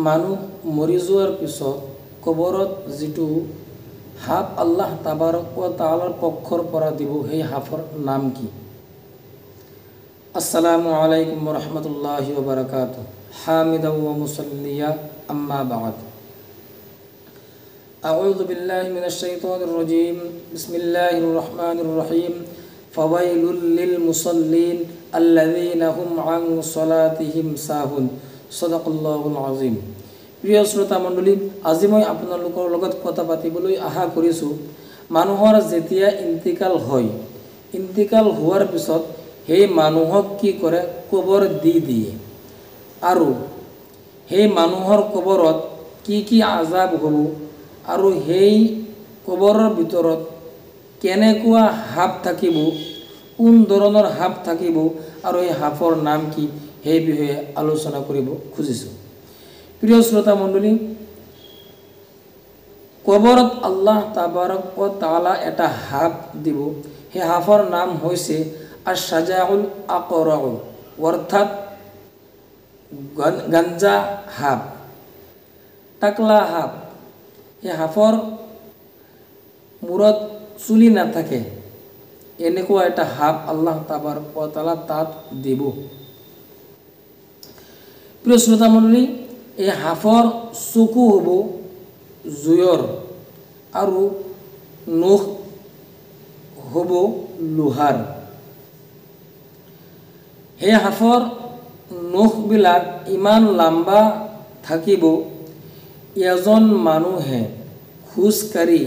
মানুহ মৰি যোৱাৰ পিছত কবৰত যিটো হাফ আল্লাহ তাবাৰক ও তাআলাৰ পক্ষৰ পৰা দিব সেই হাফৰ নাম কি? আসসালামু আলাইকুম ওয়া রাহমাতুল্লাহি ওয়া বারাকাতুহু। হামিদা ওয়া মুসাল্লিয়া আম্মা বা'দ। আউযু বিল্লাহি মিনাশ শাইতানির রাজীম। বিসমিল্লাহির রহমানির রহিম। ফাওয়াইলুল লিল মুসাল্লিন আল্লাযীনা হুম আন সালাতিহিম সাহুন। সাদাকাল্লাহুল আযীম। প্ৰিয় শ্ৰোতা মণ্ডলী, আজি মই আপোনালোকৰ লগত কথা পাতিবলৈ আশা কৰিছোঁ মানুহৰ যেতিয়া ইন্তিকাল হয়, ইন্তিকাল হোৱাৰ পিছত সেই মানুহক কি কৰে, কবৰ দি দিয়ে আৰু সেই মানুহৰ কবৰত কি কি আজাব হ'ব আৰু সেই কবৰৰ ভিতৰত কেনেকুৱা হাফ থাকিব, কোন ধৰণৰ হাফ থাকিব আৰু এই হাফৰ নাম কি, সেই বিষয়ে আলোচনা কৰিব খুজিছোঁ। প্ৰিয় শ্ৰোতা মণ্ডলী, কবৰত আল্লাহ তাবাৰক ও তাআলা এটা হাফ দিব। সেই হাফৰ নাম হৈছে আশ-শাজাউল আকৰা, অৰ্থাৎ গাঞ্জা হাফ, টাকলা হাফ। সেই হাফৰ মূৰত চুলি নাথাকে, এনেকুৱা এটা হাফ আল্লাহ তাবাৰক ও তাআলা তাত দিব। প্ৰিয় শ্ৰোতা মণ্ডলী, এই হাফৰ চকু হ'ব জুয়ৰ আৰু নখ হ'ব লোহাৰ। সেই হাফৰ নখবিলাক ইমান লম্বা থাকিব, এজন মানুহে খোজকাঢ়ি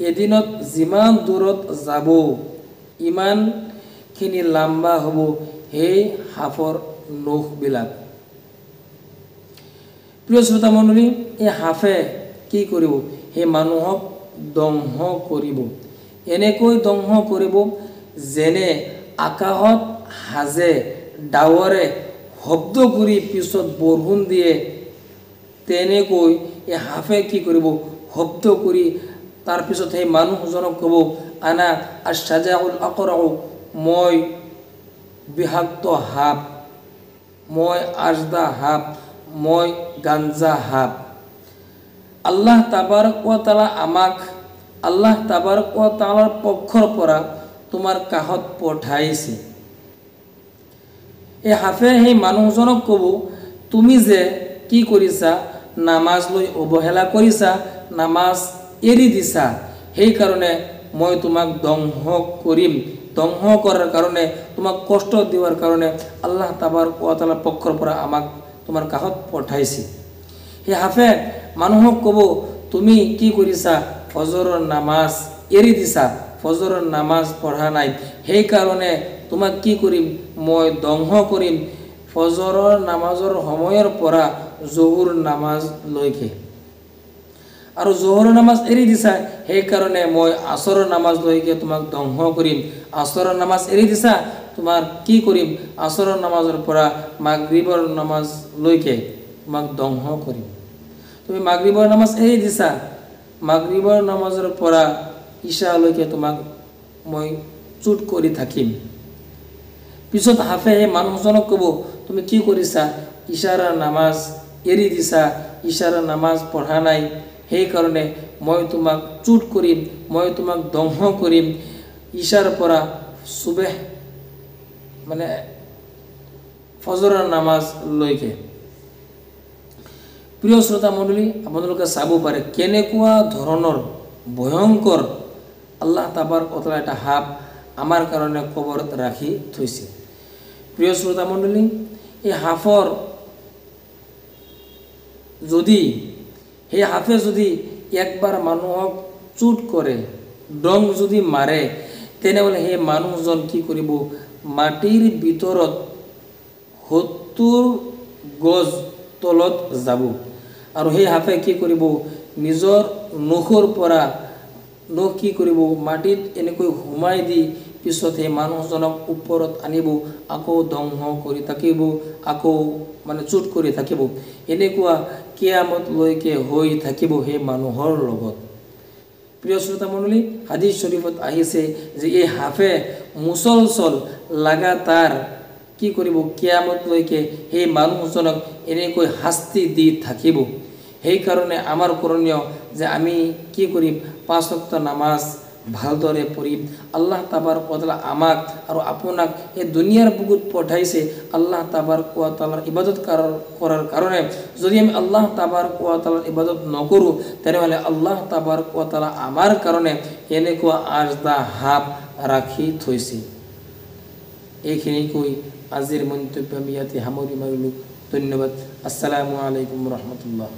এদিনত যিমান দূৰত যাব ইমানখিনি লম্বা হ'ব সেই হাফৰ নখবিলাক। প্ৰিয় শ্ৰোতা মণ্ডলী, এই হাফে কি কৰিব, সেই মানুহক ধ্বংস কৰিব। এনেকৈ ধ্বংস কৰিব যেনে আকাশত হাজে ডাৱৰে শব্দ কৰি পিছত বৰষুণ দিয়ে, তেনেকৈ এই হাফে কি কৰিব, শব্দ কৰি তাৰপিছত সেই মানুহজনক ক'ব, আনা আশ-শাজাউল আকৰা, মই বিষাক্ত সাপ, মই আজদা সাপ, মই গাঞ্জা সাপ। আল্লাহ তাবাৰক ও তাআলা আমাক আল্লাহ তাবাৰক ও তাআলাৰ পক্ষৰ পৰা তোমাৰ কাষত পঠাইছে। এই হাফে সেই মানুহজনক ক'ব, তুমি যে কি কৰিছা, নামাজ লৈ অৱহেলা কৰিছা, নামাজ এৰি দিছা, সেইকাৰণে মই তোমাক ধ্বংস কৰিম। ধ্বংস কৰাৰ কাৰণে, তোমাক কষ্ট দিয়াৰ কাৰণে আল্লাহ তাবাৰক ও তাআলাৰ পক্ষৰ পৰা আমাক তোমাৰ কাষত পঠাইছে। সেই হাফে মানুহক ক'ব, তুমি কি কৰিছা, ফজৰৰ নামাজ এৰি দিছা, ফজৰৰ নামাজ পঢ়া নাই, সেইকাৰণে তোমাক কি কৰিম, মই ধ্বংস কৰিম ফজৰৰ নামাজৰ সময়ৰ পৰা জোহৰ নামাজলৈকে। আৰু জোহৰ নামাজ এৰি দিছা, সেইকাৰণে মই আসৰৰ নামাজলৈকে তোমাক ধ্বংস কৰিম। আসৰৰ নামাজ এৰি দিছা, তোমাৰ কি কৰিম, আসৰৰ নামাজৰ পৰা মাগৰিবৰ নামাজলৈকে তোমাক ধ্বংস কৰিম। তুমি মাগৰিবৰ নামাজ এৰি দিছা, মাগৰিবৰ নামাজৰ পৰা ইশালৈকে তোমাক মই চুট কৰি থাকিম। পিছত হাফে সেই মানুহজনক ক'ব, তুমি কি কৰিছা, ইশাৰ নামাজ এৰি দিছা, ইশাৰ নামাজ পঢ়া নাই, সেইকাৰণে মই তোমাক চুট কৰিম, মই তোমাক ধ্বংস কৰিম ইশাৰ পৰা সুবেহ মানে ফজৰৰ নামাজলৈকে। প্ৰিয় শ্ৰোতা মণ্ডলী, আপোনালোকে চাব পাৰে কেনেকুৱা ধৰণৰ ভয়ংকৰ আল্লাহ তাবাৰক ও তাআলা এটা হাফ আমাৰ কাৰণে কবৰত ৰাখি থৈছে। প্ৰিয় শ্ৰোতা মণ্ডলী, এই হাফৰ যদি সেই হাফে যদি একবাৰ মানুহক চুট কৰে, ডং যদি মাৰে, তেনেহ'লে সেই মানুহজন কি কৰিব, মাটিৰ ভিতৰত 70 গজ তলত যাব আৰু সেই হাফে কি কৰিব, নিজৰ নখৰ পৰা নখ কি কৰিব, মাটিত এনেকৈ সোমাই দি পিছত সেই মানুহজনক ওপৰত আনিব, আকৌ ধ্বংস কৰি থাকিব, আকৌ মানে চুট কৰি থাকিব। এনেকুৱা কিয়ামতলৈকে হৈ থাকিব সেই মানুহৰ লগত। প্ৰিয় শ্ৰোতা মণ্ডলী, হাদিছ শৰীফত আহিছে যে এই হাফে মুসলসল লাগাতাৰ কি কৰিব কিয়ামতলৈকে সেই মানুহজনক এনেকৈ শাস্তি দি থাকিব। সেইকাৰণে আমাৰ কৰণীয় যে আমি কি কৰিম, 5 ওয়াক্ত নামাজ ভালদৰে পঢ়িম। আল্লাহ তাবাৰক ওয়া তাআলা আমাক আৰু আপোনাক এই দুনিয়াৰ বুকুত পঠাইছে আল্লাহ তাবাৰক ওয়া তাআলাৰ ইবাদত কৰাৰ কাৰণে। যদি আমি আল্লাহ তাবাৰক ওয়া তাআলাৰ ইবাদত নকৰোঁ তেনেহ'লে আল্লাহ তাবাৰক ওয়া তাআলা আমাৰ কাৰণে এনেকুৱা আজদা হাব ৰাখি থৈছে। এইখিনি কৈ আজিৰ মন্তব্য আমি ইয়াতে সামৰি মাৰিলোঁ। ধন্যবাদ। আসসালামু আলাইকুম ৰহমতুল্লাহ।